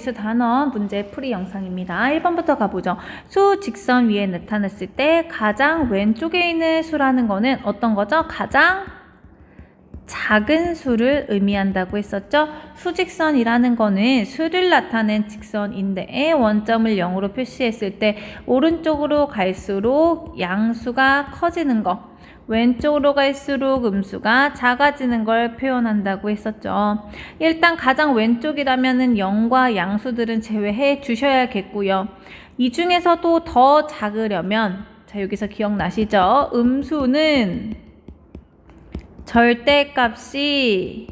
단원 문제 풀이 영상입니다. 1번부터 가보죠. 수 직선 위에 나타났을 때 가장 왼쪽에 있는 수라는 거는 어떤 거죠? 가장 작은 수를 의미한다고 했었죠. 수직선이라는 거는 수를 나타낸 직선인데 원점을 0으로 표시했을 때 오른쪽으로 갈수록 양수가 커지는 거, 왼쪽으로 갈수록 음수가 작아지는 걸 표현한다고 했었죠. 일단 가장 왼쪽이라면은 0과 양수들은 제외해 주셔야겠고요. 이 중에서도 더 작으려면, 자, 여기서 기억나시죠? 음수는 절대값이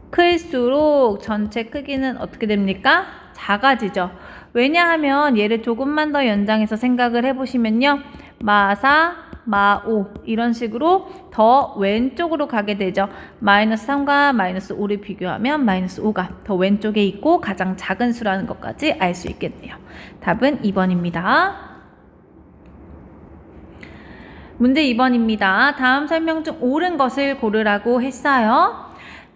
클수록 전체 크기는 어떻게 됩니까? 작아지죠. 왜냐하면 얘를 조금만 더 연장해서 생각을 해보시면요. 마사, 마오 이런 식으로 더 왼쪽으로 가게 되죠. 마이너스 3과 마이너스 5를 비교하면 마이너스 5가 더 왼쪽에 있고 가장 작은 수라는 것까지 알 수 있겠네요. 답은 2번입니다. 문제 2번입니다. 다음 설명 중 옳은 것을 고르라고 했어요.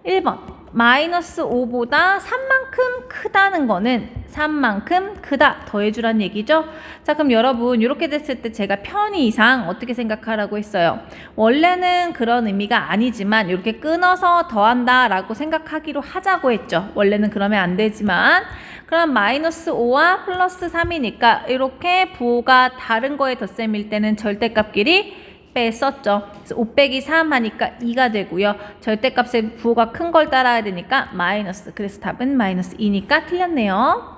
1번 마이너스 5보다 3만큼 크다는 거는 3만큼 크다 더해주란 얘기죠. 자, 그럼 여러분 이렇게 됐을 때 제가 편의 이상 어떻게 생각하라고 했어요. 원래는 그런 의미가 아니지만 이렇게 끊어서 더한다 라고 생각하기로 하자고 했죠. 원래는 그러면 안 되지만 그럼 마이너스 5와 플러스 3이니까 이렇게 부호가 다른 거에 덧셈일 때는 절대값끼리 뺐었죠. 그래서 5 빼기 3 하니까 2가 되고요. 절대값의 부호가 큰 걸 따라야 되니까 마이너스. 그래서 답은 마이너스 2니까 틀렸네요.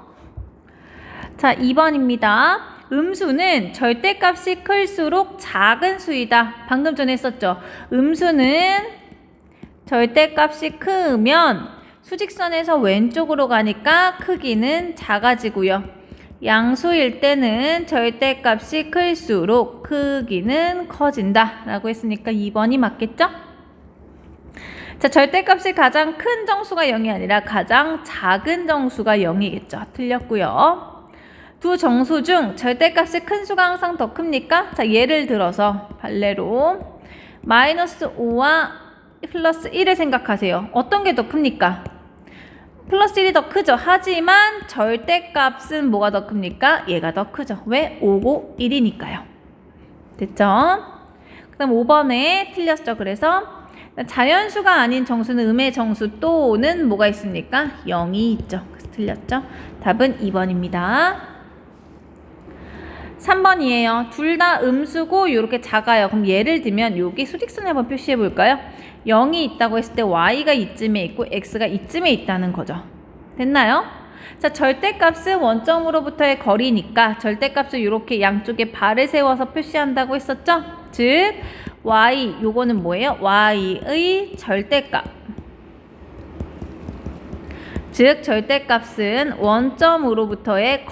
자, 2번입니다. 음수는 절대값이 클수록 작은 수이다. 방금 전에 했었죠. 음수는 절대값이 크면 수직선에서 왼쪽으로 가니까 크기는 작아지고요. 양수일 때는 절대값이 클수록 크기는 커진다 라고 했으니까 2번이 맞겠죠? 자, 절대값이 가장 큰 정수가 0이 아니라 가장 작은 정수가 0이겠죠. 틀렸고요. 두 정수 중 절대값이 큰 수가 항상 더 큽니까? 자, 예를 들어서 발레로 마이너스 5와 플러스 1을 생각하세요. 어떤 게 더 큽니까? 플러스 1이 더 크죠. 하지만 절대값은 뭐가 더 큽니까? 얘가 더 크죠. 왜? 5고 1이니까요. 됐죠? 그 다음 5번에 틀렸죠. 그래서 자연수가 아닌 정수는 음의 정수 또는 뭐가 있습니까? 0이 있죠. 그래서 틀렸죠. 답은 2번입니다. 3번이에요. 둘 다 음수고 이렇게 작아요. 그럼 예를 들면 여기 수직선을 한번 표시해 볼까요? 0이 있다고 했을 때 y가 이쯤에 있고 x가 이쯤에 있다는 거죠. 됐나요? 자, 절대값은 원점으로부터의 거리니까 절대값을 이렇게 양쪽에 발을 세워서 표시한다고 했었죠? 즉 y, 요거는 뭐예요? y의 절대값. 즉 절대값은 원점으로부터의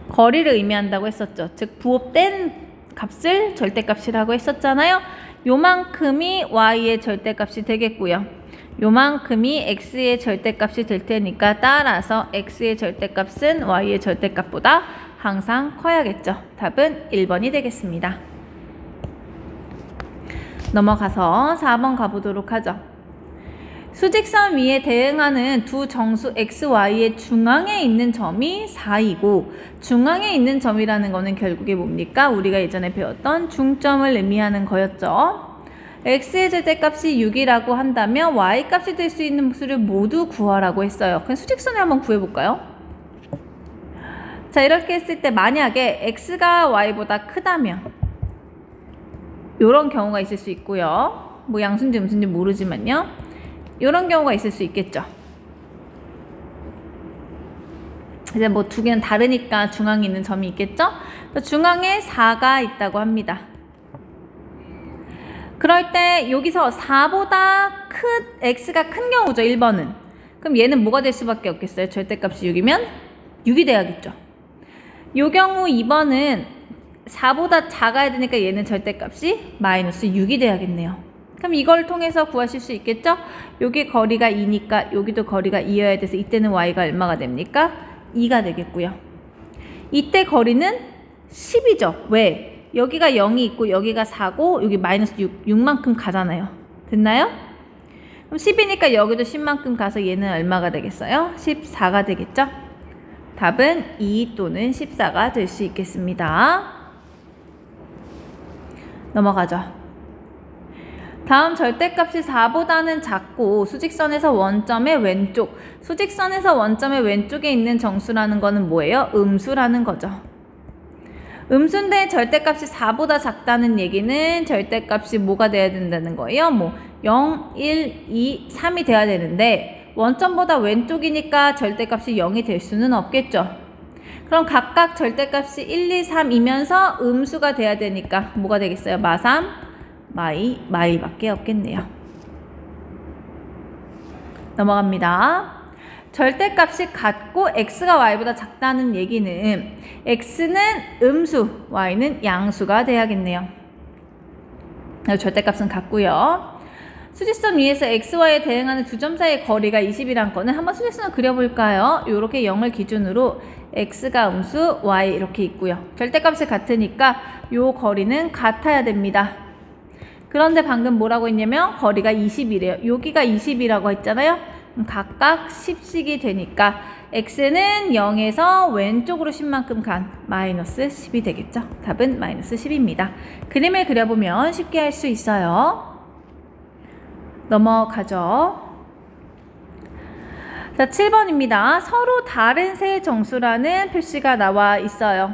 거리를 의미한다고 했었죠. 즉 부호 뺀 값을 절대값이라고 했었잖아요. 요만큼이 y의 절대값이 되겠고요. 요만큼이 x의 절대값이 될 테니까 따라서 x의 절대값은 y의 절대값보다 항상 커야겠죠. 답은 1번이 되겠습니다. 넘어가서 4번 가보도록 하죠. 수직선 위에 대응하는 두 정수 x, y의 중앙에 있는 점이 4이고 중앙에 있는 점이라는 거는 결국에 뭡니까? 우리가 예전에 배웠던 중점을 의미하는 거였죠. x의 절대값이 6이라고 한다면 y값이 될 수 있는 수를 모두 구하라고 했어요. 그럼 수직선을 한번 구해볼까요? 자, 이렇게 했을 때 만약에 x가 y보다 크다면 이런 경우가 있을 수 있고요. 뭐 양수인지 음수인지 모르지만요. 이런 경우가 있을 수 있겠죠. 이제 뭐 두 개는 다르니까 중앙에 있는 점이 있겠죠. 중앙에 4가 있다고 합니다. 그럴 때 여기서 4보다 x가 큰 경우죠. 1번은. 그럼 얘는 뭐가 될 수밖에 없겠어요? 절대값이 6이면 6이 돼야겠죠. 요 경우 2번은 4보다 작아야 되니까 얘는 절대값이 마이너스 6이 돼야겠네요. 그럼 이걸 통해서 구하실 수 있겠죠? 여기 거리가 2니까 여기도 거리가 2여야 돼서 이때는 y가 얼마가 됩니까? 2가 되겠고요. 이때 거리는 10이죠. 왜? 여기가 0이 있고 여기가 4고 여기 마이너스 6, 6만큼 가잖아요. 됐나요? 그럼 10이니까 여기도 10만큼 가서 얘는 얼마가 되겠어요? 14가 되겠죠? 답은 2 또는 14가 될 수 있겠습니다. 넘어가죠. 다음 절대값이 4보다는 작고 수직선에서 원점의 왼쪽, 수직선에서 원점의 왼쪽에 있는 정수라는 거는 뭐예요? 음수라는 거죠. 음수인데 절대값이 4보다 작다는 얘기는 절대값이 뭐가 돼야 된다는 거예요? 뭐 0, 1, 2, 3이 돼야 되는데 원점보다 왼쪽이니까 절대값이 0이 될 수는 없겠죠. 그럼 각각 절대값이 1, 2, 3이면서 음수가 돼야 되니까 뭐가 되겠어요? 마3, 마2, 마1밖에 없겠네요. 넘어갑니다. 절대값이 같고 x가 y보다 작다는 얘기는 x는 음수, y는 양수가 돼야겠네요. 절대값은 같고요. 수직선 위에서 x, y에 대응하는 두 점 사이의 거리가 20이란 거는 한번 수직선을 그려볼까요? 이렇게 0을 기준으로 x가 음수, y 이렇게 있고요. 절대값이 같으니까 이 거리는 같아야 됩니다. 그런데 방금 뭐라고 했냐면 거리가 20이래요. 여기가 20이라고 했잖아요. 그럼 각각 10씩이 되니까 x는 0에서 왼쪽으로 10만큼 간 마이너스 10이 되겠죠. 답은 마이너스 10입니다. 그림을 그려보면 쉽게 할 수 있어요. 넘어가죠. 자, 7번입니다. 서로 다른 세 정수라는 표시가 나와 있어요.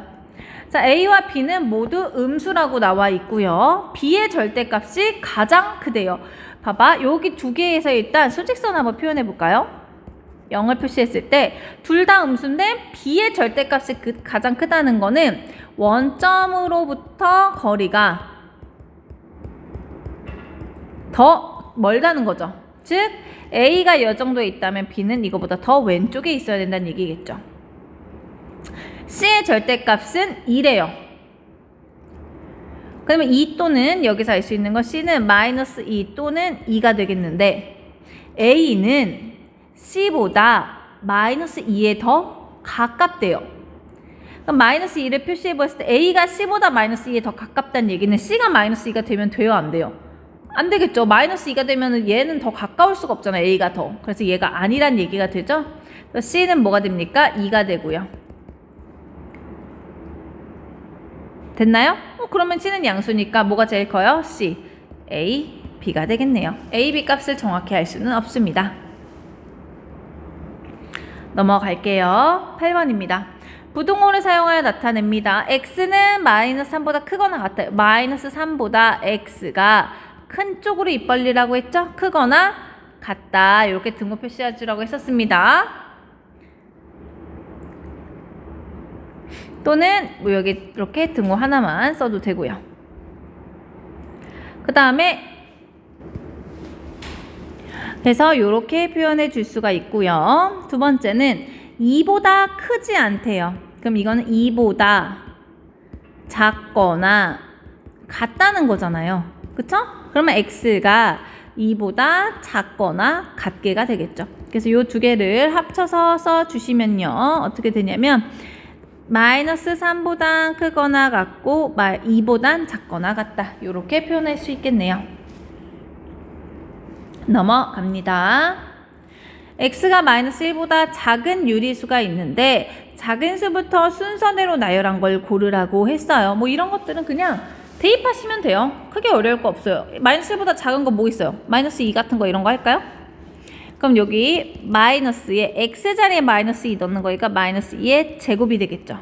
자, A와 B는 모두 음수라고 나와 있고요. B의 절대값이 가장 크대요. 봐봐, 여기 두 개에서 일단 수직선 한번 표현해 볼까요? 0을 표시했을 때 둘 다 음수인데 B의 절대값이 가장 크다는 거는 원점으로부터 거리가 더 멀다는 거죠. 즉 A가 이 정도에 있다면 B는 이거보다 더 왼쪽에 있어야 된다는 얘기겠죠. C의 절대값은 2래요. 그러면 2 또는 여기서 알 수 있는 건 C는 마이너스 2 또는 2가 되겠는데 A는 C보다 마이너스 2에 더 가깝대요. 그럼 마이너스 2를 표시해 보았을 때 A가 C보다 마이너스 2에 더 가깝다는 얘기는 C가 마이너스 2가 되면 돼요? 안 돼요? 안 되겠죠. 마이너스 2가 되면 얘는 더 가까울 수가 없잖아요. A가 더. 그래서 얘가 아니란 얘기가 되죠. 그래서 C는 뭐가 됩니까? 2가 되고요. 됐나요? 그러면 C는 양수니까 뭐가 제일 커요? C, A, B가 되겠네요. A, B 값을 정확히 알 수는 없습니다. 넘어갈게요. 8번입니다. 부등호를 사용하여 나타냅니다. X는 마이너스 3보다 크거나 같아요. 마이너스 3보다 X가 큰 쪽으로 입 벌리라고 했죠? 크거나 같다. 이렇게 등호 표시해 주라고 했었습니다. 또는 뭐 여기 이렇게 등호 하나만 써도 되고요. 그 다음에 그래서 이렇게 표현해 줄 수가 있고요. 두 번째는 2보다 크지 않대요. 그럼 이거는 2보다 작거나 같다는 거잖아요. 그쵸? 그러면 x가 2보다 작거나 같게가 되겠죠. 그래서 이 두 개를 합쳐서 써주시면요. 어떻게 되냐면 마이너스 3보다 크거나 같고 2보단 작거나 같다. 이렇게 표현할 수 있겠네요. 넘어갑니다. x가 마이너스 1보다 작은 유리수가 있는데 작은 수부터 순서대로 나열한 걸 고르라고 했어요. 뭐 이런 것들은 그냥 대입하시면 돼요. 크게 어려울 거 없어요. 마이너스 1보다 작은 거 뭐 있어요? 마이너스 2 같은 거 이런 거 할까요? 그럼 여기 마이너스에 x자리에 마이너스 2 넣는 거니까 마이너스 2의 제곱이 되겠죠.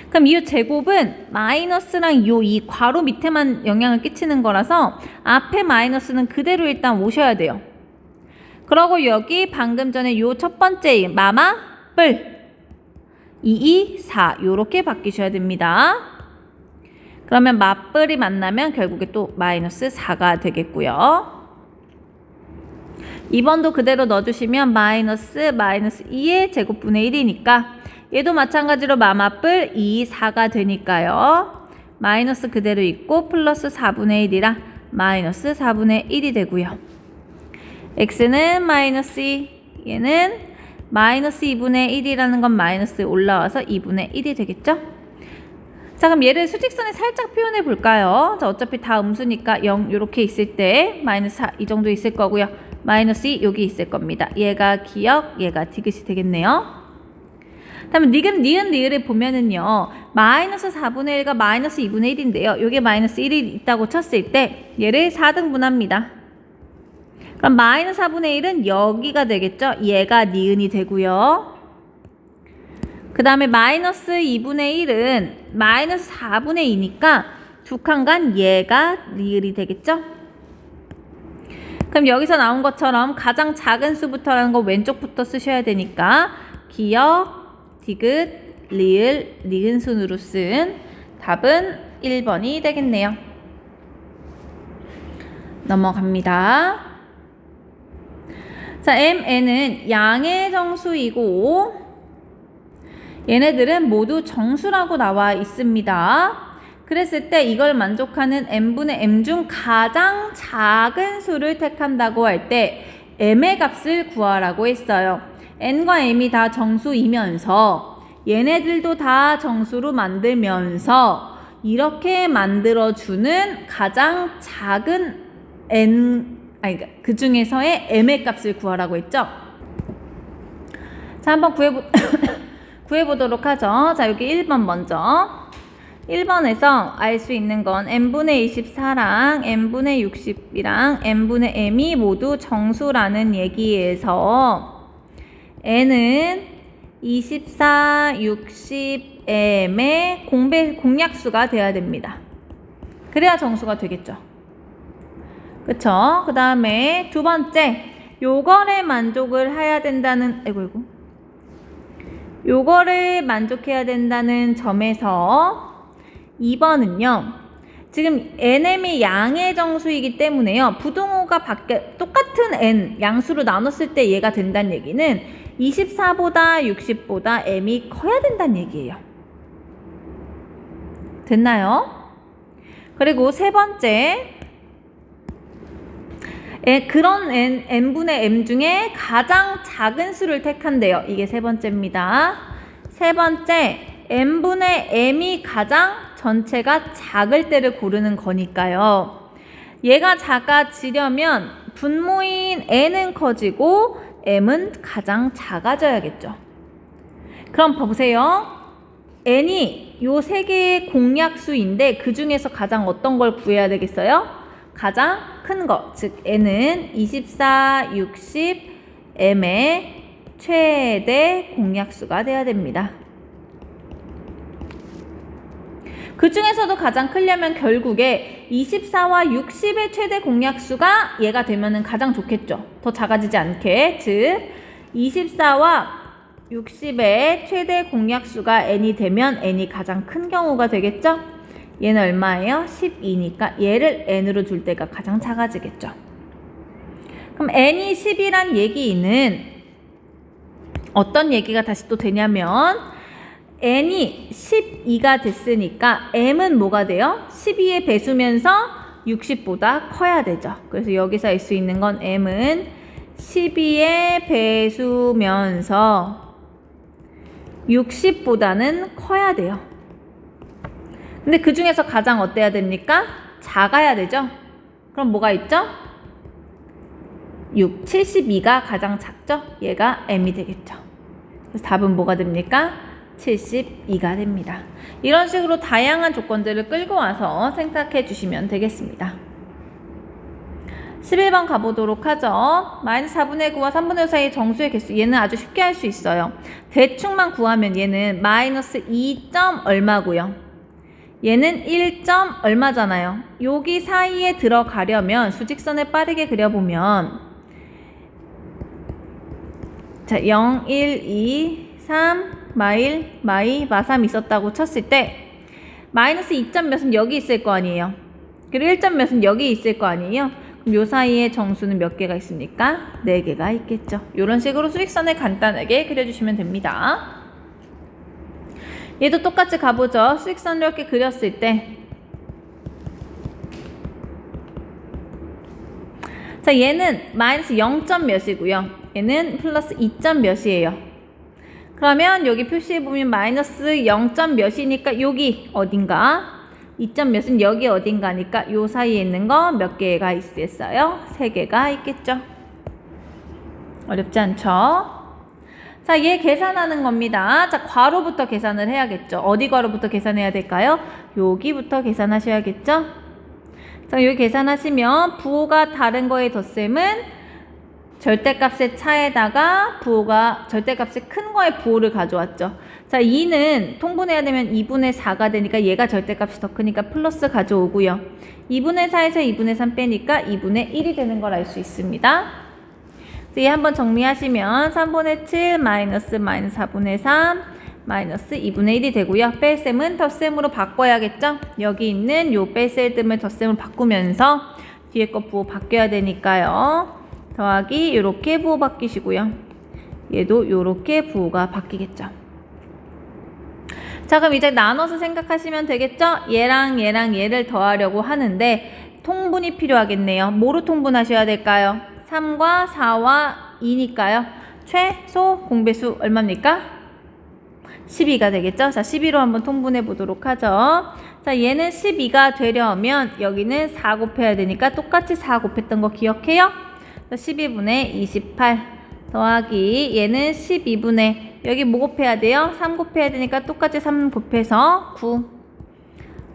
그럼 이 제곱은 마이너스랑 이 괄호 밑에만 영향을 끼치는 거라서 앞에 마이너스는 그대로 일단 오셔야 돼요. 그러고 여기 방금 전에 요 첫 번째 마마 뿔 2, 4 요렇게 바뀌셔야 됩니다. 그러면 맞뿔이 만나면 결국에 또 마이너스 4가 되겠고요. 2번도 그대로 넣어주시면 마이너스 2의 제곱분의 1이니까 얘도 마찬가지로 마마뿔 2, 4가 되니까요. 마이너스 그대로 있고 플러스 4분의 1이라 마이너스 4분의 1이 되고요. x는 마이너스 2, 얘는 마이너스 2분의 1이라는 건 마이너스에 올라와서 2분의 1이 되겠죠? 자, 그럼 얘를 수직선에 살짝 표현해 볼까요? 자, 어차피 다 음수니까 0 이렇게 있을 때 마이너스 4 이 정도 있을 거고요. 마이너스 2 여기 있을 겁니다. 얘가 기역, 얘가 디귿이 되겠네요. 다음에 니은, 리을을 보면은요, 마이너스 4분의 1과 마이너스 2분의 1인데요. 요게 마이너스 1이 있다고 쳤을 때 얘를 4등분합니다. 그럼 마이너스 4분의 1은 여기가 되겠죠? 얘가 니은이 되고요. 그 다음에 마이너스 2분의 1은 마이너스 4분의 2니까 두 칸간 얘가 리을이 되겠죠? 그럼 여기서 나온 것처럼 가장 작은 수부터라는 거 왼쪽부터 쓰셔야 되니까 기역, 디귿, 리을, 니은 순으로 쓴 답은 1번이 되겠네요. 넘어갑니다. 자, MN은 양의 정수이고 얘네들은 모두 정수라고 나와 있습니다. 그랬을 때 이걸 만족하는 n분의 m 중 가장 작은 수를 택한다고 할 때 m의 값을 구하라고 했어요. n과 m이 다 정수이면서 얘네들도 다 정수로 만들면서 이렇게 만들어주는 가장 작은 그 중에서의 m의 값을 구하라고 했죠. 자, 한번 구해보도록 하죠. 자, 여기 1번 먼저. 1번에서 알 수 있는 건 n분의 24랑 n분의 60이랑 n분의 m이 모두 정수라는 얘기에서 n은 24, 60, m의 공약수가 돼야 됩니다. 그래야 정수가 되겠죠. 그쵸? 그 다음에 두 번째, 요거를 만족을 해야 된다는, 요거를 만족해야 된다는 점에서 2번은요, 지금 nm이 양의 정수이기 때문에요. 부등호가 똑같은 n, 양수로 나눴을 때 얘가 된다는 얘기는 24보다 60보다 m이 커야 된다는 얘기예요. 됐나요? 그리고 세 번째, 그런 n분의 m 중에 가장 작은 수를 택한대요. 이게 세 번째입니다. 세 번째, n분의 m이 가장 전체가 작을 때를 고르는 거니까요. 얘가 작아지려면 분모인 n은 커지고 m은 가장 작아져야겠죠. 그럼 보세요. n이 요 세 개의 공약수인데 그 중에서 가장 어떤 걸 구해야 되겠어요? 가장 큰 거, 즉 n은 24, 60, m의 최대 공약수가 돼야 됩니다. 그 중에서도 가장 크려면 결국에 24와 60의 최대 공약수가 얘가 되면은 가장 좋겠죠. 더 작아지지 않게. 즉 24와 60의 최대 공약수가 n이 되면 n이 가장 큰 경우가 되겠죠. 얘는 얼마예요? 12니까 얘를 n으로 줄 때가 가장 작아지겠죠. 그럼 n이 10이란 얘기는 어떤 얘기가 다시 또 되냐면 n이 12가 됐으니까 m은 뭐가 돼요? 12의 배수면서 60보다 커야 되죠. 그래서 여기서 알 수 있는 건 m은 12의 배수면서 60보다는 커야 돼요. 근데 그 중에서 가장 어때야 됩니까? 작아야 되죠? 그럼 뭐가 있죠? 72가 가장 작죠? 얘가 m이 되겠죠. 그래서 답은 뭐가 됩니까? 72가 됩니다. 이런 식으로 다양한 조건들을 끌고 와서 생각해 주시면 되겠습니다. 11번 가보도록 하죠. 마이너스 4분의 9와 3분의 5 사이의 정수의 개수. 얘는 아주 쉽게 할 수 있어요. 대충만 구하면 얘는 마이너스 2. 얼마고요. 얘는 1. 얼마잖아요. 여기 사이에 들어가려면 수직선을 빠르게 그려보면 자, 0, 1, 2, 3 마일, 마3 있었다고 쳤을 때 마이너스 2점 몇은 여기 있을 거 아니에요. 그리고 1점 몇은 여기 있을 거 아니에요. 그럼 요 사이에 정수는 몇 개가 있습니까? 4개가 있겠죠. 이런 식으로 수직선을 간단하게 그려주시면 됩니다. 얘도 똑같이 가보죠. 수직선을 이렇게 그렸을 때 자, 얘는 마이너스 0점 몇이고요. 얘는 플러스 2점 몇이에요. 그러면 여기 표시해보면 마이너스 0점 몇이니까 여기 어딘가 2점 몇은 여기 어딘가니까 요 사이에 있는 거 몇 개가 있겠어요? 3개가 있겠죠. 어렵지 않죠? 자, 얘 계산하는 겁니다. 자, 괄호부터 계산을 해야겠죠. 어디 괄호부터 계산해야 될까요? 여기부터 계산하셔야겠죠? 자, 여기 계산하시면 부호가 다른 거의 덧셈은 절대값의 차에다가 부호가 절대값이 큰 거의 부호를 가져왔죠. 자, 2는 통분해야 되면 2분의 4가 되니까 얘가 절대값이 더 크니까 플러스 가져오고요. 2분의 4에서 2분의 3 빼니까 2분의 1이 되는 걸 알 수 있습니다. 얘 한번 정리하시면 3분의 7 마이너스 4분의 3 마이너스 2분의 1이 되고요. 뺄셈은 덧셈으로 바꿔야겠죠? 여기 있는 요 뺄셈을 덧셈으로 바꾸면서 뒤에 거 부호 바뀌어야 되니까요. 더하기 요렇게 부호 바뀌시고요. 얘도 요렇게 부호가 바뀌겠죠. 자, 그럼 이제 나눠서 생각하시면 되겠죠? 얘랑 얘를 더하려고 하는데 통분이 필요하겠네요. 뭐로 통분하셔야 될까요? 3과 4와 2니까요. 최소 공배수 얼마입니까? 12가 되겠죠? 자, 12로 한번 통분해 보도록 하죠. 자, 얘는 12가 되려면 여기는 4 곱해야 되니까 똑같이 4 곱했던 거 기억해요? 자, 12분의 28 더하기 얘는 12분의 여기 뭐 곱해야 돼요? 3 곱해야 되니까 똑같이 3 곱해서 9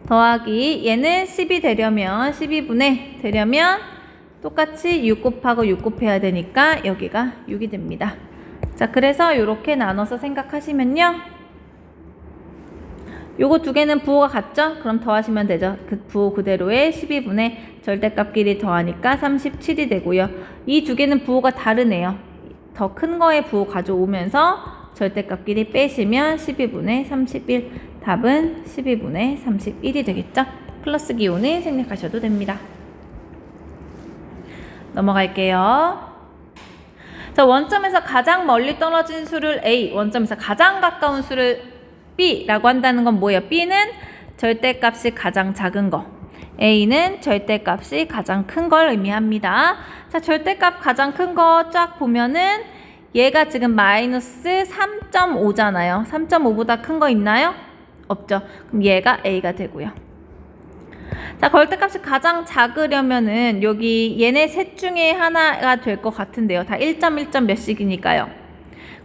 더하기 얘는 10이 되려면 12분의 되려면 똑같이 6 곱하고 6 곱해야 되니까 여기가 6이 됩니다. 자, 그래서 이렇게 나눠서 생각하시면요. 요거 두 개는 부호가 같죠? 그럼 더하시면 되죠. 그 부호 그대로의 12분의 절대값끼리 더하니까 37이 되고요. 이 두 개는 부호가 다르네요. 더 큰 거의 부호 가져오면서 절대값끼리 빼시면 12분의 31 답은 12분의 31이 되겠죠? 플러스 기호는 생략하셔도 됩니다. 넘어갈게요. 자, 원점에서 가장 멀리 떨어진 수를 A, 원점에서 가장 가까운 수를 B라고 한다는 건 뭐예요? B는 절대값이 가장 작은 거, A는 절대값이 가장 큰 걸 의미합니다. 자, 절대값 가장 큰 거 쫙 보면은 얘가 지금 마이너스 3.5잖아요. 3.5보다 큰 거 있나요? 없죠. 그럼 얘가 A가 되고요. 자, 절대값이 가장 작으려면은 여기 얘네 셋 중에 하나가 될 것 같은데요. 다 1.1점 몇씩이니까요.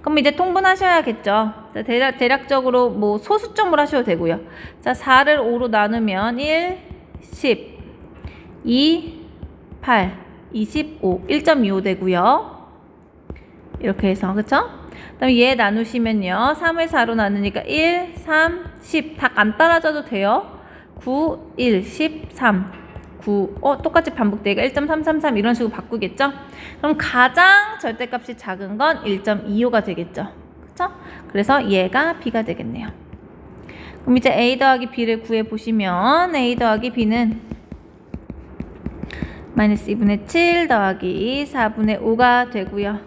그럼 이제 통분하셔야겠죠. 자, 대략적으로 뭐 소수점으로 하셔도 되고요. 자, 4를 5로 나누면 1, 10, 2, 8, 25, 1.25 되고요. 이렇게 해서, 그쵸? 그 다음에 얘 나누시면요. 3을 4로 나누니까 1, 3, 10. 다 안 따라줘도 돼요. 9, 1, 13, 9. 똑같이 반복되니까 1.333 이런 식으로 바꾸겠죠? 그럼 가장 절대값이 작은 건 1.25가 되겠죠? 그쵸? 그래서 얘가 B가 되겠네요. 그럼 이제 A 더하기 B를 구해보시면 A 더하기 B는 마이너스 2분의 7 더하기 4분의 5가 되고요.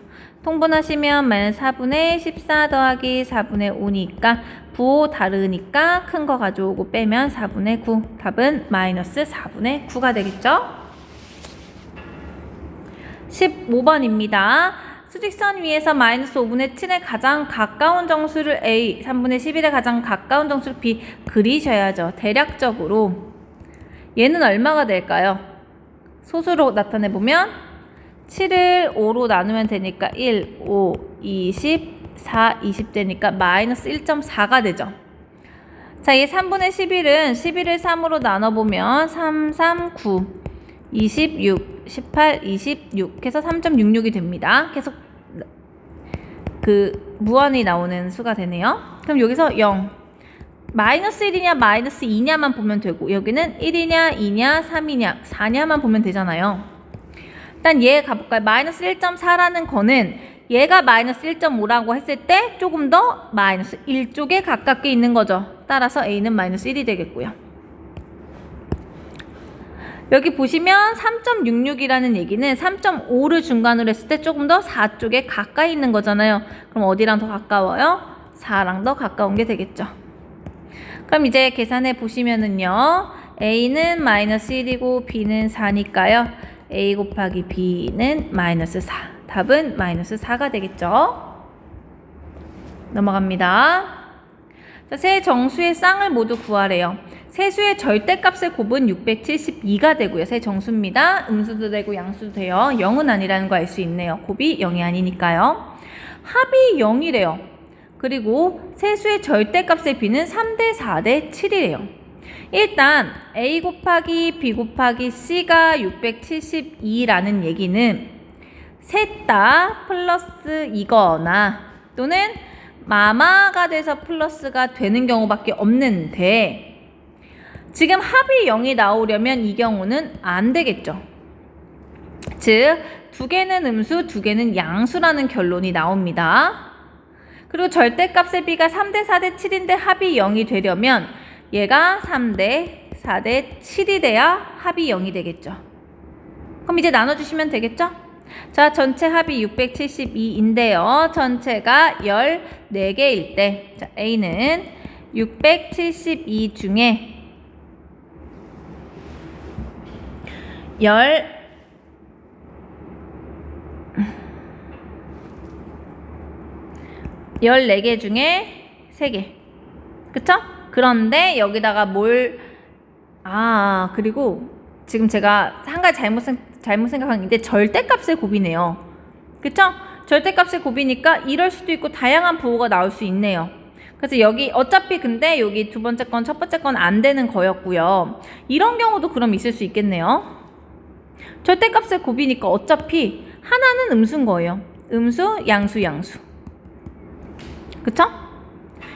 통분하시면 마이너스 4분의 14 더하기 4분의 5니까 부호 다르니까 큰 거 가져오고 빼면 4분의 9. 답은 마이너스 4분의 9가 되겠죠? 15번입니다. 수직선 위에서 마이너스 5분의 7에 가장 가까운 정수를 A, 3분의 11에 가장 가까운 정수를 B 그리셔야죠. 대략적으로 얘는 얼마가 될까요? 소수로 나타내보면 7을 5로 나누면 되니까 1, 5, 20, 4, 20 되니까 마이너스 1.4가 되죠. 자, 이 3분의 11은 11을 3으로 나눠보면 3, 3, 9, 26, 18, 26 해서 3.66이 됩니다. 계속 무한히 나오는 수가 되네요. 그럼 여기서 0. 마이너스 1이냐 마이너스 2냐만 보면 되고 여기는 1이냐 2냐 3이냐 4냐만 보면 되잖아요. 일단 얘 가볼까요? 마이너스 1.4라는 거는 얘가 마이너스 1.5라고 했을 때 조금 더 마이너스 1쪽에 가깝게 있는 거죠. 따라서 A는 마이너스 1이 되겠고요. 여기 보시면 3.66이라는 얘기는 3.5를 중간으로 했을 때 조금 더 4쪽에 가까이 있는 거잖아요. 그럼 어디랑 더 가까워요? 4랑 더 가까운 게 되겠죠. 그럼 이제 계산해 보시면은요. A는 마이너스 1이고 B는 4니까요. A 곱하기 B는 마이너스 4. 답은 마이너스 4가 되겠죠. 넘어갑니다. 자, 세 정수의 쌍을 모두 구하래요. 세수의 절대값의 곱은 672가 되고요. 세 정수입니다. 음수도 되고 양수도 돼요. 0은 아니라는 거 알 수 있네요. 곱이 0이 아니니까요. 합이 0이래요. 그리고 세수의 절대값의 b는 3대 4대 7이래요. 일단 a 곱하기 b 곱하기 c가 672라는 얘기는 셋 다 플러스이거나 또는 마마가 돼서 플러스가 되는 경우밖에 없는데 지금 합이 0이 나오려면 이 경우는 안 되겠죠. 즉, 두 개는 음수, 두 개는 양수라는 결론이 나옵니다. 그리고 절대값의 b가 3대 4대 7인데 합이 0이 되려면 얘가 3대 4대 7이 돼야 합이 0이 되겠죠. 그럼 이제 나눠주시면 되겠죠? 자, 전체 합이 672인데요. 전체가 14개일 때, 자, A는 672 중에 14개 중에 3개. 그쵸? 그런데 여기다가 그리고 지금 제가 한 가지 잘못 생각한 게 절대값의 곱이네요. 그쵸? 절대값의 곱이니까 이럴 수도 있고 다양한 부호가 나올 수 있네요. 그래서 여기 어차피 근데 여기 두 번째 건, 첫 번째 건 안 되는 거였고요. 이런 경우도 그럼 있을 수 있겠네요. 절대값의 곱이니까 어차피 하나는 음수인 거예요. 음수, 양수, 양수. 그쵸?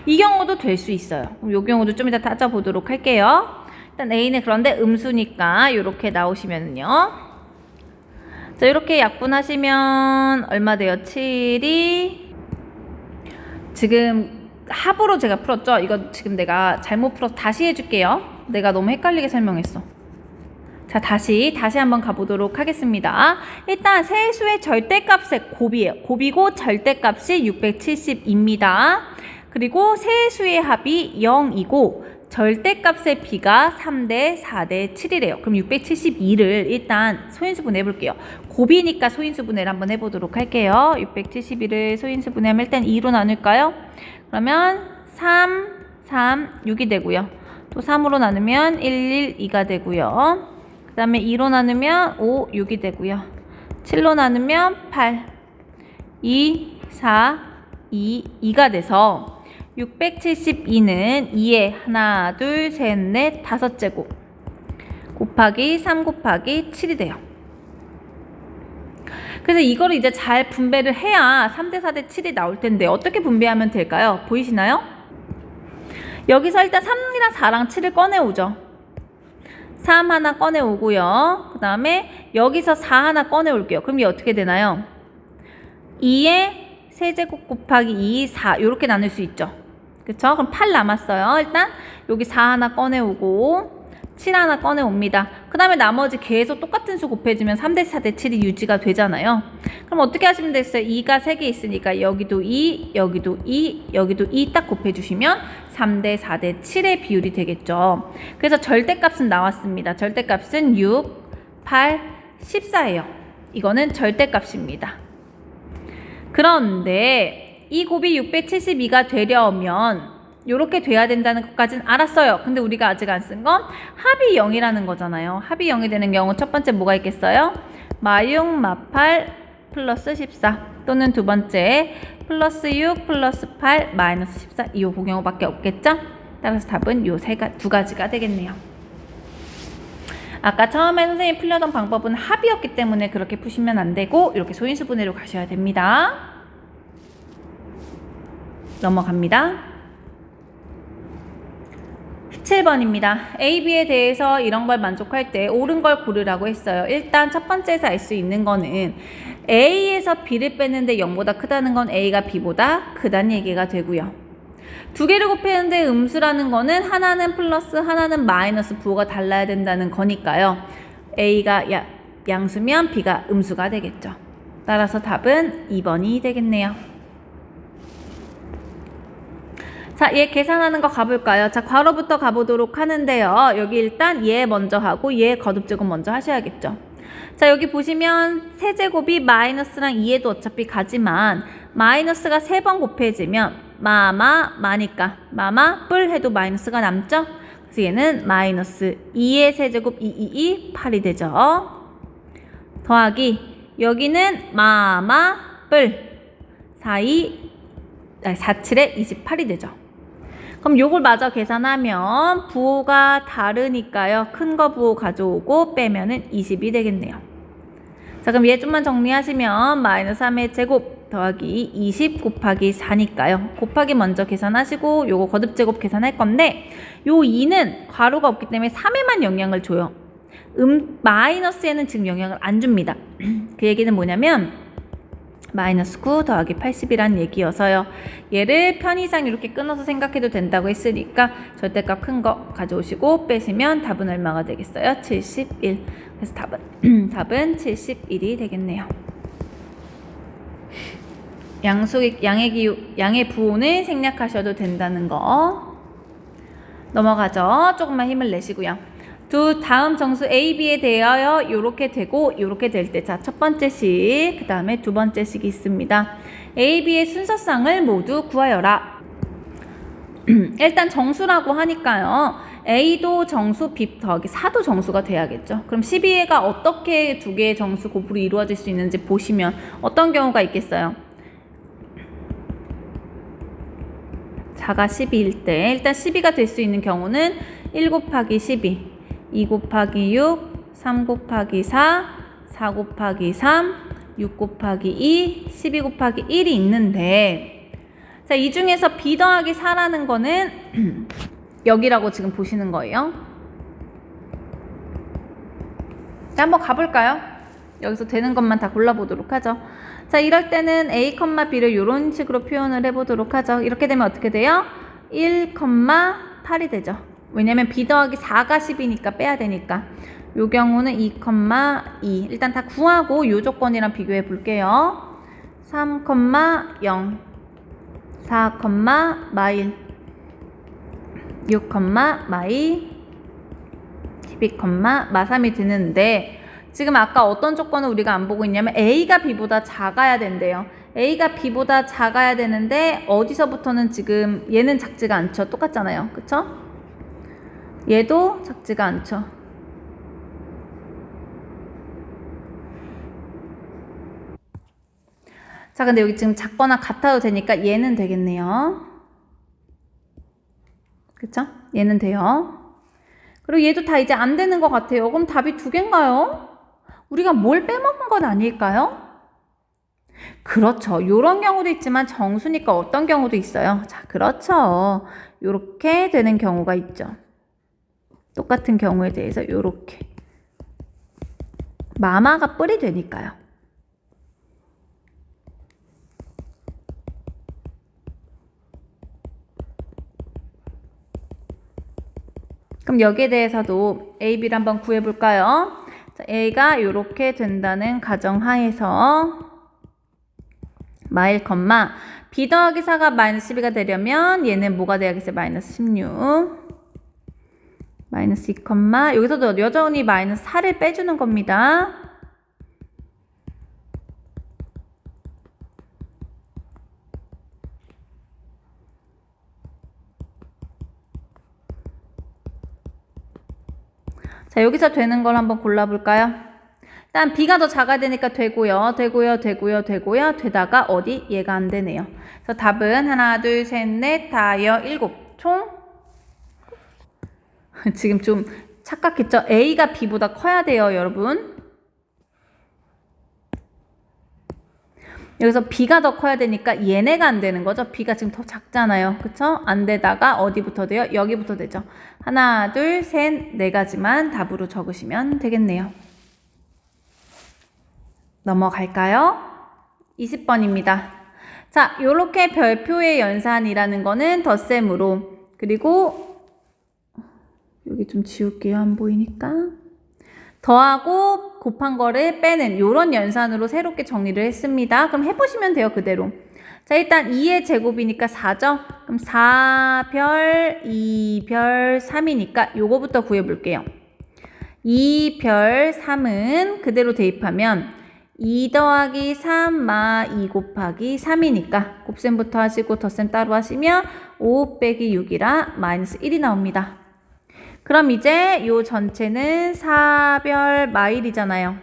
이 경우도 될 수 있어요. 이 경우도 좀 이따 따져보도록 할게요. 일단 A는 그런데 음수니까 이렇게 나오시면은요. 자, 이렇게 약분하시면 얼마 돼요? 7이 지금 합으로 제가 풀었죠? 이거 지금 내가 잘못 풀어서 다시 해줄게요. 내가 너무 헷갈리게 설명했어. 자, 다시 한번 가보도록 하겠습니다. 일단 세수의 절대값의 곱이에요. 곱이고 절대값이 670입니다. 그리고 세수의 합이 0이고 절대값의 b가 3대 4대 7이래요. 그럼 672를 일단 소인수분해 해볼게요. 곱이니까 소인수분해를 한번 해보도록 할게요. 672를 소인수분해하면 일단 2로 나눌까요? 그러면 3, 6이 되고요. 또 3으로 나누면 1, 2가 되고요. 그 다음에 2로 나누면 5, 6이 되고요. 7로 나누면 8, 2, 4, 2, 2가 돼서 672는 2에 하나, 둘, 셋, 넷, 다섯 제곱 곱하기 3 곱하기 7이 돼요. 그래서 이거를 이제 잘 분배를 해야 3대 4대 7이 나올 텐데 어떻게 분배하면 될까요? 보이시나요? 여기서 일단 3이랑 4랑 7을 꺼내오죠. 3 하나 꺼내오고요. 그 다음에 여기서 4 하나 꺼내올게요. 그럼 이게 어떻게 되나요? 2의 세제곱 곱하기 2, 4 이렇게 나눌 수 있죠. 그쵸? 그럼 8 남았어요. 일단 여기 4 하나 꺼내오고 7 하나 꺼내옵니다. 그 다음에 나머지 계속 똑같은 수 곱해주면 3대 4대 7이 유지가 되잖아요. 그럼 어떻게 하시면 되겠어요? 2가 3개 있으니까 여기도 2, 여기도 2, 여기도 2 딱 곱해주시면 3대 4대 7의 비율이 되겠죠. 그래서 절대값은 나왔습니다. 절대값은 6, 8, 14예요. 이거는 절대값입니다. 그런데 이 곱이 672가 되려면 이렇게 돼야 된다는 것까지는 알았어요. 근데 우리가 아직 안 쓴 건 합이 0이라는 거잖아요. 합이 0이 되는 경우 첫 번째 뭐가 있겠어요? 마6, 마8 플러스 14 또는 두 번째 플러스 6 플러스 8 마이너스 14 이 경우밖에 없겠죠? 따라서 답은 요 두 가지가 되겠네요. 아까 처음에 선생님이 풀려던 방법은 합이었기 때문에 그렇게 푸시면 안 되고 이렇게 소인수분해로 가셔야 됩니다. 넘어갑니다. 17번입니다. A, B에 대해서 이런 걸 만족할 때 옳은 걸 고르라고 했어요. 일단 첫 번째에서 알 수 있는 거는 A에서 B를 뺐는데 0보다 크다는 건 A가 B보다 크다는 얘기가 되고요. 두 개를 곱했는데 음수라는 거는 하나는 플러스 하나는 마이너스 부호가 달라야 된다는 거니까요. A가 양수면 B가 음수가 되겠죠. 따라서 답은 2번이 되겠네요. 자, 얘 계산하는 거 가볼까요? 자, 괄호부터 가보도록 하는데요. 여기 일단 얘 먼저 하고 얘 거듭제곱 먼저 하셔야겠죠. 자, 여기 보시면 세제곱이 마이너스랑 2에도 어차피 가지만 마이너스가 3번 곱해지면 마니까 마마 뿔 해도 마이너스가 남죠? 그래서 얘는 마이너스 2의 세제곱 2, 8이 되죠. 더하기 여기는 마마뿔 47에 28이 되죠. 그럼 요걸 마저 계산하면 부호가 다르니까요. 큰 거 부호 가져오고 빼면은 20이 되겠네요. 자, 그럼 얘 좀만 정리하시면 마이너스 3의 제곱 더하기 20 곱하기 4니까요. 곱하기 먼저 계산하시고 요거 거듭제곱 계산할 건데 요 2는 괄호가 없기 때문에 3에만 영향을 줘요. 마이너스에는 지금 영향을 안 줍니다. 그 얘기는 뭐냐면 마이너스 9 더하기 80이란 얘기여서요. 얘를 편의상 이렇게 끊어서 생각해도 된다고 했으니까 절대값 큰 거 가져오시고 빼시면 답은 얼마가 되겠어요? 71. 그래서 답은 71이 되겠네요. 양의 부호는 생략하셔도 된다는 거. 넘어가죠. 조금만 힘을 내시고요. 다음 정수 A, B에 대하여 이렇게 되고 이렇게 될 때 자, 첫 번째 식, 그 다음에 두 번째 식이 있습니다. A, B의 순서상을 모두 구하여라. 일단 정수라고 하니까요. A도 정수, B 더하기 4도 정수가 돼야겠죠. 그럼 12가 어떻게 두 개의 정수 곱으로 이루어질 수 있는지 보시면 어떤 경우가 있겠어요? 자가 12일 때 일단 12가 될 수 있는 경우는 1 곱하기 12 2 곱하기 6, 3 곱하기 4, 4 곱하기 3, 6 곱하기 2, 12 곱하기 1이 있는데 자, 이 중에서 B 더하기 4라는 거는 여기라고 지금 보시는 거예요. 자, 한번 가볼까요? 여기서 되는 것만 다 골라보도록 하죠. 자, 이럴 때는 A, B를 이런 식으로 표현을 해보도록 하죠. 이렇게 되면 어떻게 돼요? 1, 8이 되죠. 왜냐면 B 더하기 4가 10이니까 빼야 되니까. 요 경우는 2, 2. 일단 다 구하고 요 조건이랑 비교해 볼게요. 3, 0. 4, 마일. 6, 마이. 12, 마3이 되는데 지금 아까 어떤 조건을 우리가 안 보고 있냐면 A가 B보다 작아야 된대요. A가 B보다 작아야 되는데 어디서부터는 지금 얘는 작지가 않죠. 똑같잖아요. 그쵸? 얘도 작지가 않죠. 자, 근데 여기 지금 작거나 같아도 되니까 얘는 되겠네요. 그쵸? 얘는 돼요. 그리고 얘도 다 이제 안 되는 것 같아요. 그럼 답이 두 개인가요? 우리가 뭘 빼먹은 건 아닐까요? 그렇죠. 요런 경우도 있지만 정수니까 어떤 경우도 있어요. 자, 그렇죠. 요렇게 되는 경우가 있죠. 똑같은 경우에 대해서 요렇게 마마가 뿔이 되니까요. 그럼 여기에 대해서도 A, B를 한번 구해볼까요? 자, A가 요렇게 된다는 가정하에서 마일, B 더하기 4가 마이너스 12가 되려면 얘는 뭐가 돼야겠어요? 마이너스 16 마이너스 2, 여기서도 여전히 마이너스 4를 빼주는 겁니다. 자, 여기서 되는 걸 한번 골라볼까요? 일단 B가 더 작아야 되니까 되고요. 되다가 어디? 얘가 안 되네요. 그래서 답은 하나, 둘, 셋, 넷, 다여, 7. 총 지금 좀 착각했죠? A가 B보다 커야 돼요, 여러분. 여기서 B가 더 커야 되니까 얘네가 안 되는 거죠. B가 지금 더 작잖아요. 그쵸? 안 되다가 어디부터 돼요? 여기부터 되죠. 하나, 둘, 셋, 네 가지만 답으로 적으시면 되겠네요. 넘어갈까요? 20번입니다. 자, 요렇게 별표의 연산이라는 거는 덧셈으로, 그리고 여기 좀 지울게요. 안 보이니까. 더하고 곱한 거를 빼는 요런 연산으로 새롭게 정리를 했습니다. 그럼 해보시면 돼요. 그대로. 자, 일단 2의 제곱이니까 4죠? 그럼 4별, 2별, 3이니까 요거부터 구해볼게요. 2별 3은 그대로 대입하면 2 더하기 3 마 2 곱하기 3이니까 곱셈부터 하시고 덧셈 따로 하시면 5 빼기 6이라 마이너스 1이 나옵니다. 그럼 이제 요 전체는 4별 마일이잖아요.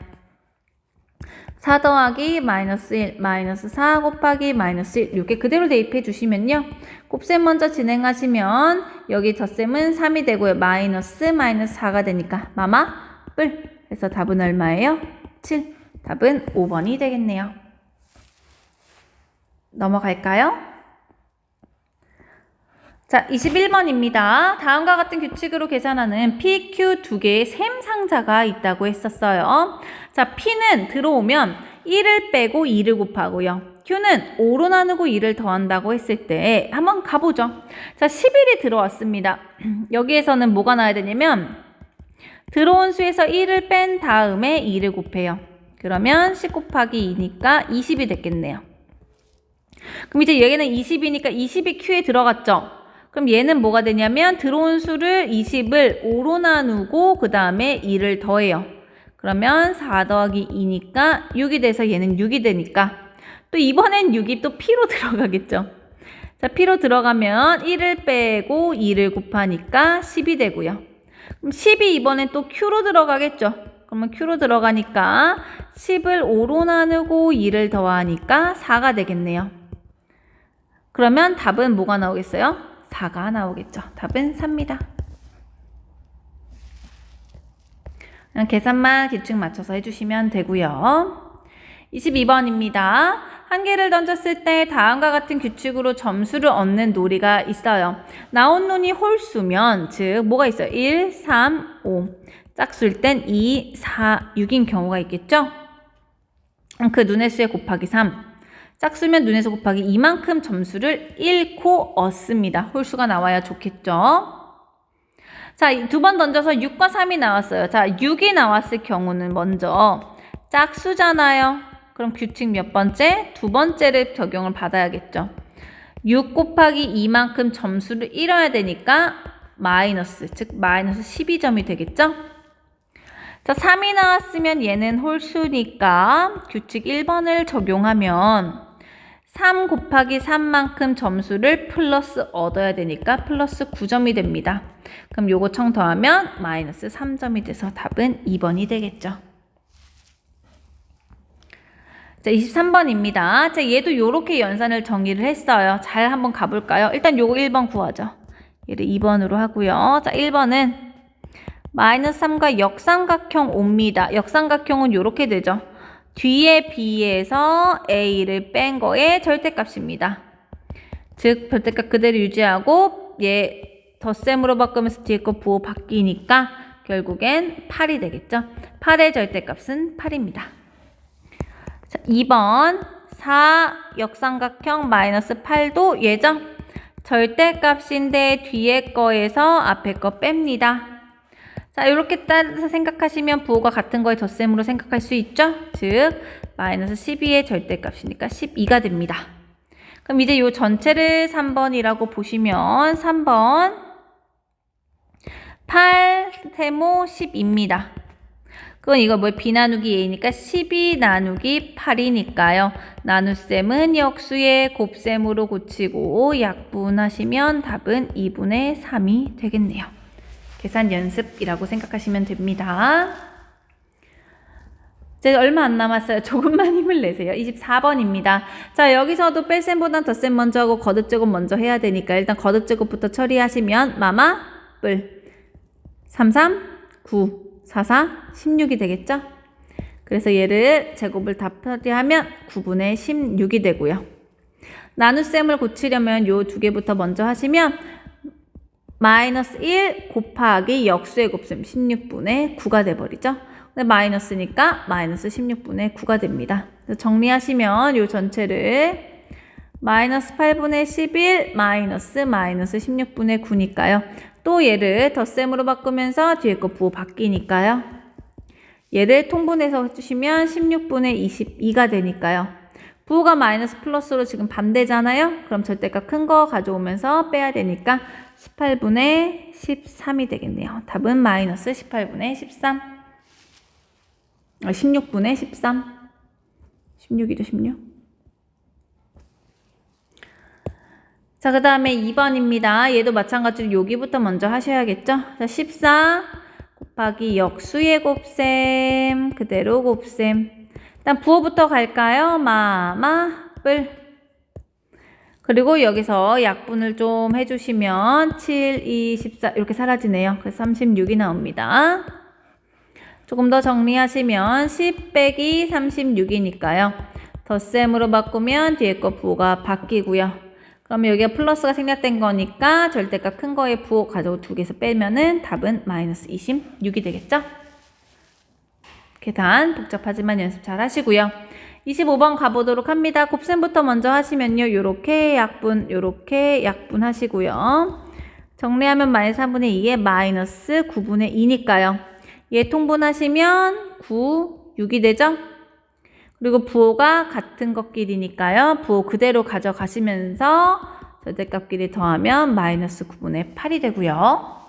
4 더하기 마이너스 1, 마이너스 4 곱하기 마이너스 1 이렇게 그대로 대입해 주시면요. 곱셈 먼저 진행하시면 여기 덧셈은 3이 되고요. 마이너스 4가 되니까 마마 뿔 해서 답은 얼마예요? 7. 답은 5번이 되겠네요. 넘어갈까요? 자, 21번입니다. 다음과 같은 규칙으로 계산하는 P, Q 두 개의 셈 상자가 있다고 했었어요. 자, P는 들어오면 1을 빼고 2를 곱하고요. Q는 5로 나누고 2를 더한다고 했을 때 한번 가보죠. 자, 11이 들어왔습니다. 여기에서는 뭐가 나와야 되냐면 들어온 수에서 1을 뺀 다음에 2를 곱해요. 그러면 10 곱하기 2니까 20이 됐겠네요. 그럼 이제 얘는 20이니까 20이 Q에 들어갔죠? 그럼 얘는 뭐가 되냐면 들어온 수를 20을 5로 나누고 그 다음에 2를 더해요. 그러면 4 더하기 2니까 6이 돼서 얘는 6이 되니까 또 이번엔 6이 또 P로 들어가겠죠. 자, P로 들어가면 1을 빼고 2를 곱하니까 10이 되고요. 그럼 10이 이번엔 또 Q로 들어가겠죠. 그러면 Q로 들어가니까 10을 5로 나누고 2를 더하니까 4가 되겠네요. 그러면 답은 뭐가 나오겠어요? 4가 나오겠죠. 답은 4입니다. 그냥 계산만 기출 맞춰서 해주시면 되고요. 22번입니다. 한 개를 던졌을 때 다음과 같은 규칙으로 점수를 얻는 놀이가 있어요. 나온 논이 홀수면 즉 뭐가 있어요? 1, 3, 5. 짝수일 땐 2, 4, 6인 경우가 있겠죠? 그 눈의 수에 곱하기 3. 짝수면 눈에서 곱하기 이만큼 점수를 잃고 얻습니다. 홀수가 나와야 좋겠죠? 자, 두 번 던져서 6과 3이 나왔어요. 자, 6이 나왔을 경우는 먼저 짝수잖아요. 그럼 규칙 몇 번째? 두 번째를 적용을 받아야겠죠. 6 곱하기 이만큼 점수를 잃어야 되니까 마이너스, 즉 마이너스 12점이 되겠죠? 자, 3이 나왔으면 얘는 홀수니까 규칙 1번을 적용하면 3 곱하기 3만큼 점수를 플러스 얻어야 되니까 플러스 9점이 됩니다. 그럼 요거 청 더하면 마이너스 3점이 돼서 답은 2번이 되겠죠. 자, 23번입니다. 자, 얘도 요렇게 연산을 정의를 했어요. 잘 한번 가볼까요? 일단 요거 1번 구하죠. 얘를 2번으로 하고요. 자, 1번은 마이너스 3과 역삼각형 옵니다. 역삼각형은 요렇게 되죠. 뒤에 B에서 A를 뺀 거의 절대값입니다. 즉 절대값 그대로 유지하고 얘 덧셈으로 바꾸면서 뒤에 거 부호 바뀌니까 결국엔 8이 되겠죠. 8의 절대값은 8입니다. 자, 2번 4 역삼각형 마이너스 8도 얘죠. 절대값인데 뒤에 거에서 앞에 거 뺍니다. 자, 이렇게 따라서 생각하시면 부호가 같은 거에 덧셈으로 생각할 수 있죠? 즉, 마이너스 12의 절대값이니까 12가 됩니다. 그럼 이제 이 전체를 3번이라고 보시면 3번 8 세모 10입니다. 그건 이거 뭐 B 나누기 A니까 12 나누기 8이니까요. 나눗셈은 역수의 곱셈으로 고치고 약분하시면 답은 2분의 3이 되겠네요. 계산 연습이라고 생각하시면 됩니다. 이제 얼마 안 남았어요. 조금만 힘을 내세요. 24번입니다. 자, 여기서도 뺄셈보단 덧셈 먼저 하고 거듭제곱 먼저 해야 되니까 일단 거듭제곱부터 처리하시면 마마 뿔 3, 3, 9, 4, 4, 16이 되겠죠? 그래서 얘를 제곱을 다 처리하면 9분의 16이 되고요. 나눗셈을 고치려면 요 두 개부터 먼저 하시면 마이너스 1 곱하기 역수의 곱셈 16분의 9가 돼버리죠. 근데 마이너스니까 마이너스 16분의 9가 됩니다. 정리하시면 요 전체를 마이너스 8분의 11 마이너스 16분의 9니까요. 또 얘를 덧셈으로 바꾸면서 뒤에 거 부호 바뀌니까요. 얘를 통분해서 해주시면 16분의 22가 되니까요. 부호가 마이너스 플러스로 지금 반대잖아요. 그럼 절대값 큰 거 가져오면서 빼야 되니까 18분의 13이 되겠네요. 답은 마이너스 18분의 13. 16분의 13. 16이죠, 16. 자, 그 다음에 2번입니다. 얘도 마찬가지로 여기부터 먼저 하셔야겠죠? 자, 14 곱하기 역수의 곱셈, 그대로 곱셈. 일단 부호부터 갈까요? 뿔. 그리고 여기서 약분을 좀 해주시면 7, 2, 14 이렇게 사라지네요. 그래서 36이 나옵니다. 조금 더 정리하시면 10 빼기 36이니까요. 덧셈으로 바꾸면 뒤에 거 부호가 바뀌고요. 그러면 여기가 플러스가 생략된 거니까 절대값 큰 거에 부호 가지고 두 개에서 빼면은 답은 마이너스 26이 되겠죠? 계산 복잡하지만 연습 잘 하시고요. 25번 가보도록 합니다. 곱셈부터 먼저 하시면요. 요렇게 약분 하시고요. 정리하면 마이너스 3분의 2에 마이너스 9분의 2니까요. 얘 통분하시면 9, 6이 되죠? 그리고 부호가 같은 것끼리니까요. 부호 그대로 가져가시면서 절대값끼리 더하면 마이너스 9분의 8이 되고요.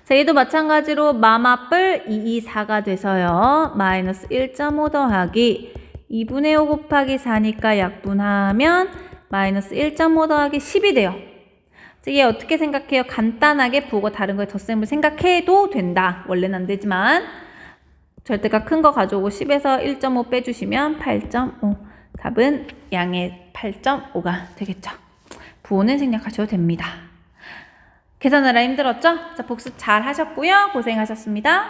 자, 얘도 마찬가지로 뿔 224가 돼서요. 마이너스 1.5 더하기 2분의 5 곱하기 4니까 약분하면 마이너스 1.5 더하기 10이 돼요. 자, 얘 어떻게 생각해요? 간단하게 부호가 다른 거에 덧셈을 생각해도 된다. 원래는 안 되지만 절대값 큰 거 가져오고 10에서 1.5 빼주시면 8.5. 답은 양의 8.5가 되겠죠. 부호는 생략하셔도 됩니다. 계산하라 힘들었죠? 자, 복습 잘 하셨고요. 고생하셨습니다.